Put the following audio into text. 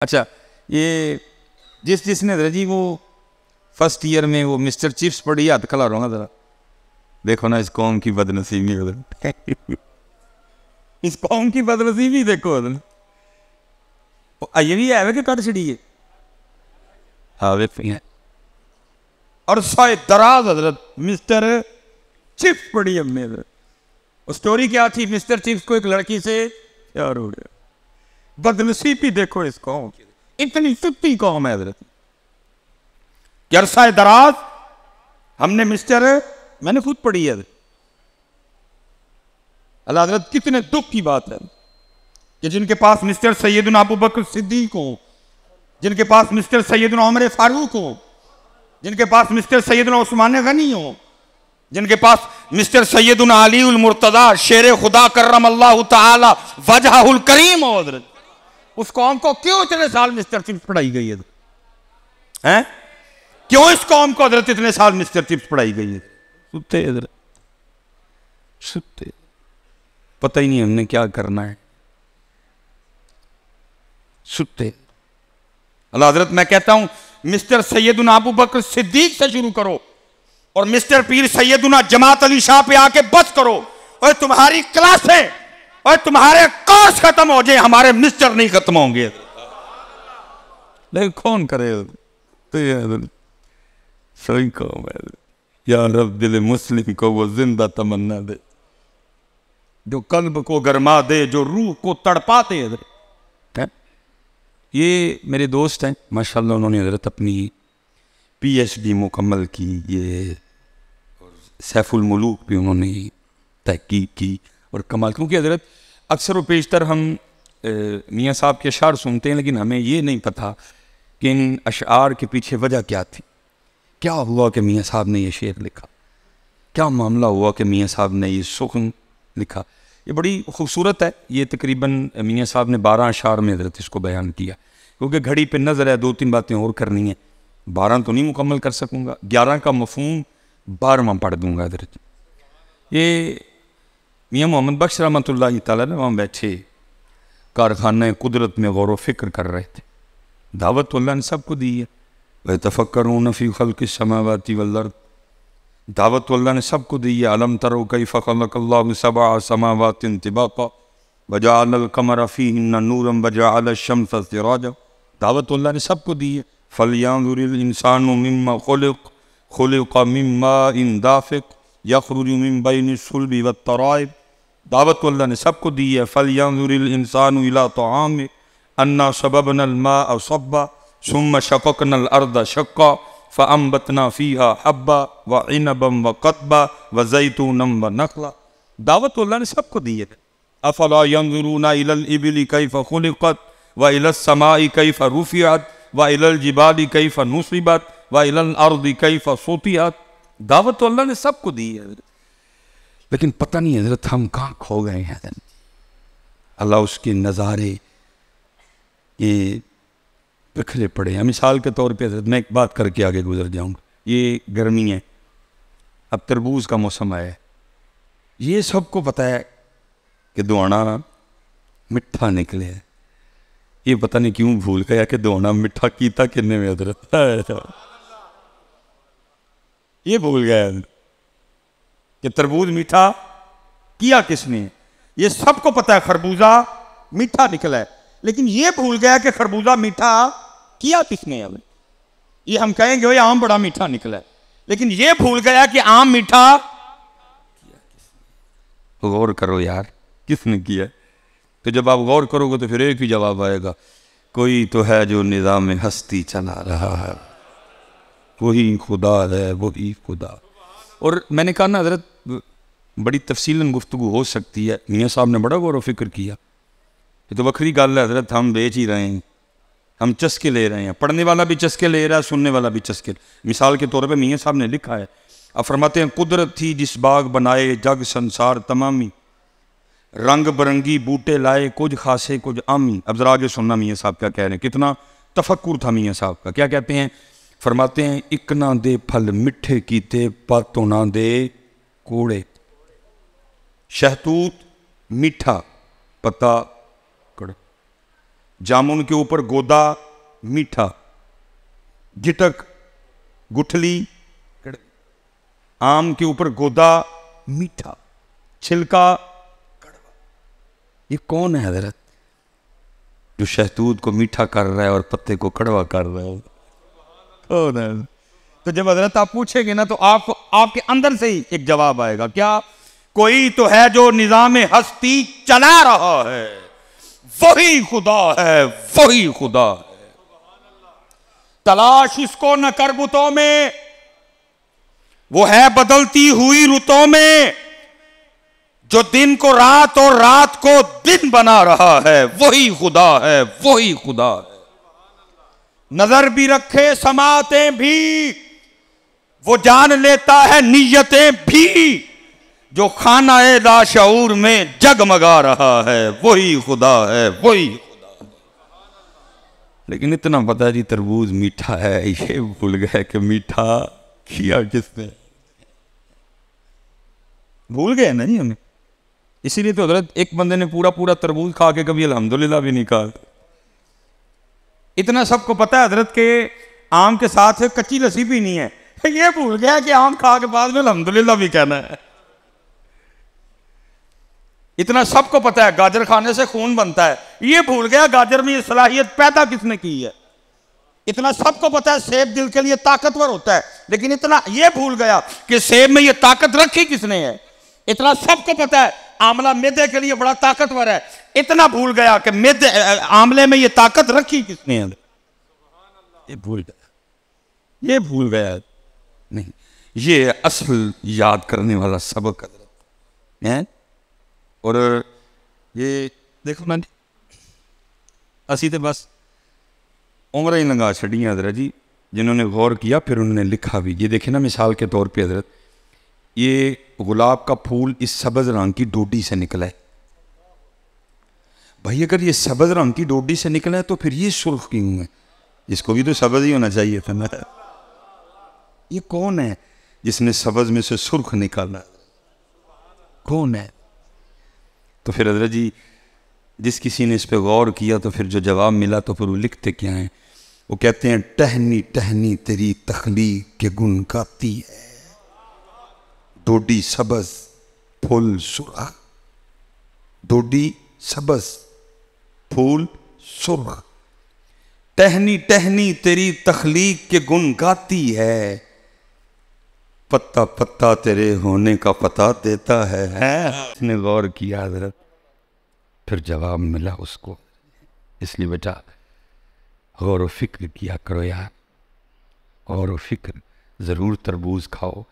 अच्छा, ये जिसने हजरत जी वो फर्स्ट ईयर में वो मिस्टर चिप्स पढ़ी, हाथ खिला रहा हूँ ज़रा, देखो ना इस कौम की बदनसीबी इस कौम की बदनसीबी देखो ये भी है कि कट छड़ी है। हाँ वे और साए दराज हजरत मिस्टर चिप्स पढ़ी हमने। वो स्टोरी क्या थी, मिस्टर चिप्स को एक लड़की से प्यार हो गया। बदनसीबी देखो इस कौम की, इतनी सुप्पी कौम है हजरत। अरसाए दराज हमने मैंने खुद पढ़ी है अल्लाह हजरत, कितने दुख की बात है कि जिनके पास मिस्टर सैयदना अबू बकर सिद्दीक हो, जिनके पास मिस्टर सैयदना उमर फारूक हो, जिनके पास मिस्टर सैयदना उस्मान गनी हो, जिनके पास मिस्टर सैयदना अली उल मुर्तदा शेर खुदा करम अल्लाह तआला वजहुल करीम हो हजरत, उस कौम को क्यों इतने साल मिस्टर चिप्स पढ़ाई गई है? क्यों इस कौम को हजरत इतने साल मिस्टर चिप्स पढ़ाई गई है? सुते हजरत, सुते, पता ही नहीं हमने क्या करना है, सुते। अल्लाह हजरत, मैं कहता हूं मिस्टर सैयदना अबू बकर सिद्दीक से शुरू करो और मिस्टर पीर सैयदना जमात अली शाह पे आके बस करो, और तुम्हारी क्लासें और तुम्हारे कोर्स खत्म हो जाए, हमारे मिस्टर नहीं खत्म होंगे। लेकिन कौन करे तो सही कौम है या रब, दिल मुस्लिम को वो जिंदा तमन्ना दे, जो कल्ब को गरमा दे, जो रूह को तड़पा दे। ये मेरे दोस्त हैं माशाल्लाह, उन्होंने हजरत अपनी PhD मुकम्मल की, ये सैफुल मुलूक भी उन्होंने तहकीक की और कमाल। क्योंकि हजरत अक्सर व पेशतर हम मियाँ साहब के अशार सुनते हैं, लेकिन हमें ये नहीं पता कि इन अशार के पीछे वजह क्या थी, क्या हुआ कि मियाँ साहब ने ये शेर लिखा, क्या मामला हुआ कि मियाँ साहब ने ये सुखन लिखा। ये बड़ी खूबसूरत है। ये तकरीबन मियाँ साहब ने 12 अशार में हजरत इसको बयान किया, क्योंकि घड़ी पे नज़र है, 2-3 बातें और करनी है, 12 तो नहीं मुकम्मल कर सकूँगा, 11 का मफहूम 12वां पढ़ दूँगा हजरत। ये मियाँ मोहम्मद बख्श रहमतुल्लाह तआला ने वहाँ बैठे कारखाना कुदरत में गौर व फिक्र कर रहे थे। दावत अल्लाह ने सबको दी है, वह तफक्करून फ़ी खल्क़िस समावाति वल अर्द, दावत अल्लाह ने सबको दी है। अलम तरो कैफ़ ख़लक़ल्लाहु सबअ समावातिन तिबाक़ा वजअलल क़मरा फ़ीहिन्ना नूरन वजअल अश-शम्स सिराजा, दावत अल्लाह ने सबको दी है। फ़लयंज़ुरिल इंसानु मिम्मा ख़ुलिक़, ख़ुलिक़ मिन माइन दाफ़िक़ यख़रुजु मिन बैनि सुल्बि वत-तराइब, दावत अल्लाह ने सबको दी है। फ़लयंज़ुरिल इंसानु इला तआमिही अन्ना सबबनल माअ सब्बा सुम्मा शक़क़नल अर्ज़ शक़्क़ा फ़अंबतना फ़ीहा हब्बा व इनबन व क़त्बा व ज़ैतूनन व नख़ला, दावत अल्लाह ने सबको दी है। अफ़ला यंज़ुरूना इलल इबिली कैफ़ ख़ुलिक़त व इलस समाई कैफ़ रुफ़िअत व इलल जिबाली कैफ़ नुसिबत व इलल अर्ज़ि कैफ़ सुतिहत, दावत अल्लाह ने सबको दी है। लेकिन पता नहीं हजरत हम कहाँ खो गए हैं। अल्लाह उसके नज़ारे ये बिखरे पड़े हैं। मिसाल के तौर पे हजरत मैं एक बात करके आगे गुजर जाऊँगा। ये गर्मी है, अब तरबूज का मौसम आया है, ये सबको पता है कि दोआना मिठा निकले है। ये पता नहीं क्यों भूल गया कि दोआना मिठा कीता किन्ने में हजरत, ये भूल गया कि तरबूज मीठा किया किसने। ये सबको पता है खरबूजा मीठा निकला है, लेकिन ये भूल गया कि खरबूजा मीठा किया किसने। अब ये हम कहेंगे भाई आम बड़ा मीठा निकला है, लेकिन ये भूल गया कि आम मीठा किया किसने। गौर करो यार, किसने किया। तो जब आप गौर करोगे तो फिर एक ही जवाब आएगा, कोई तो है जो निज़ाम हस्ती चला रहा है, वही खुदा है, वही खुदा। और मैंने कहा ना हजरत, बड़ी तफसीलन गुफ्तगू हो सकती है। मियाँ साहब ने बड़ा गौर व फिक्र किया। ये तो वक्री गल है हजरत, हम बेच ही रहे हैं, हम चस्के ले रहे हैं, पढ़ने वाला भी चस्के ले रहा है, सुनने वाला भी चस्के। मिसाल के तौर पे मियाँ साहब ने लिखा है, अब फरमाते हैं, कुदरत थी जिस बाग बनाए जग संसार तमामी, रंग बरंगी बूटे लाए कुछ खासे कुछ आमी। अब जरा आगे सुनना मियाँ साहब क्या कह रहे हैं, कितना तफक्कुर था मियाँ साहब का। क्या कहते हैं, फरमाते हैं, इक ना दे फल मिठे कीते पातों ना दे कूड़े, शहतूत मीठा पता कड़, जामुन के ऊपर गोदा मीठा, गिटक गुठली, आम के ऊपर गोदा मीठा, छिलका कड़वा। ये कौन है हजरत जो शहतूत को मीठा कर रहा है और पत्ते को कड़वा कर रहा है? कौन है? तो जब हजरत आप पूछेंगे ना तो आपके अंदर से ही एक जवाब आएगा, क्या? कोई तो है जो निजाम हस्ती चला रहा है, वही खुदा है, वही खुदा है। तलाश इसको न कर बुतों में, वो है बदलती हुई रुतों में, जो दिन को रात और रात को दिन बना रहा है, वही खुदा है, वही खुदा है। नजर भी रखे समातें भी, वो जान लेता है नीयतें भी, जो खाना ए लाशऊर में जगमगा रहा है, वही खुदा है, वही खुदा है। लेकिन इतना पता जी तरबूज मीठा है, ये भूल गए कि मीठा किया किसने। भूल गए ना जी हमें। इसीलिए तो हजरत एक बंदे ने पूरा पूरा तरबूज खा के कभी अल्हम्दुलिल्लाह भी नहीं कहा। इतना सबको पता है हजरत के आम के साथ कच्ची लस्सी भी नहीं है, ये भूल गया कि आम खा के बाद में अल्हम्दुलिल्लाह भी कहना है। इतना सबको पता है गाजर खाने से खून बनता है, ये भूल गया गाजर में ये सलाहियत पैदा किसने की है। इतना सबको पता है सेब दिल के लिए ताकतवर होता है, लेकिन इतना ये भूल गया कि सेब में ये ताकत रखी किसने है। इतना सबको पता है आंवला मैदे के लिए बड़ा ताकतवर है, इतना भूल गया कि मैदे आंवले में ये ताकत रखी किसने है। ये भूल गया, ये भूल गया नहीं। ये असल याद करने वाला सबक है। और ये देखो ना असी तो बस उम्र ही लंघा छड़ी हजरत जी। जिन्होंने गौर किया फिर उन्होंने लिखा भी। ये देखे ना मिसाल के तौर पे हजरत, ये गुलाब का फूल इस सब्ज रंग की डोडी से निकला है। भाई अगर ये सब्ज रंग की डोडी से निकला है तो फिर ये सुर्ख क्यों है? इसको भी तो सब्ज ही होना चाहिए था ना। ये कौन है जिसने सब्ज में से सुर्ख निकाला? कौन है? तो फिर हजरत जी जिस किसी ने इस पे गौर किया तो फिर जो जवाब मिला तो फिर वो लिखते क्या हैं? वो कहते हैं टहनी टहनी तेरी तखलीक के गुण गाती है, डोडी सबज फूल सुर्ख, डोडी सबज फूल सुर्ख, टहनी टहनी तेरी तखलीक के गुण गाती है, पत्ता पत्ता तेरे होने का पता देता है। इसने गौर किया हजरत, फिर जवाब मिला उसको। इसलिए बेटा गौर व फिक्र किया करो यार, गौर व फिक्र। ज़रूर तरबूज खाओ,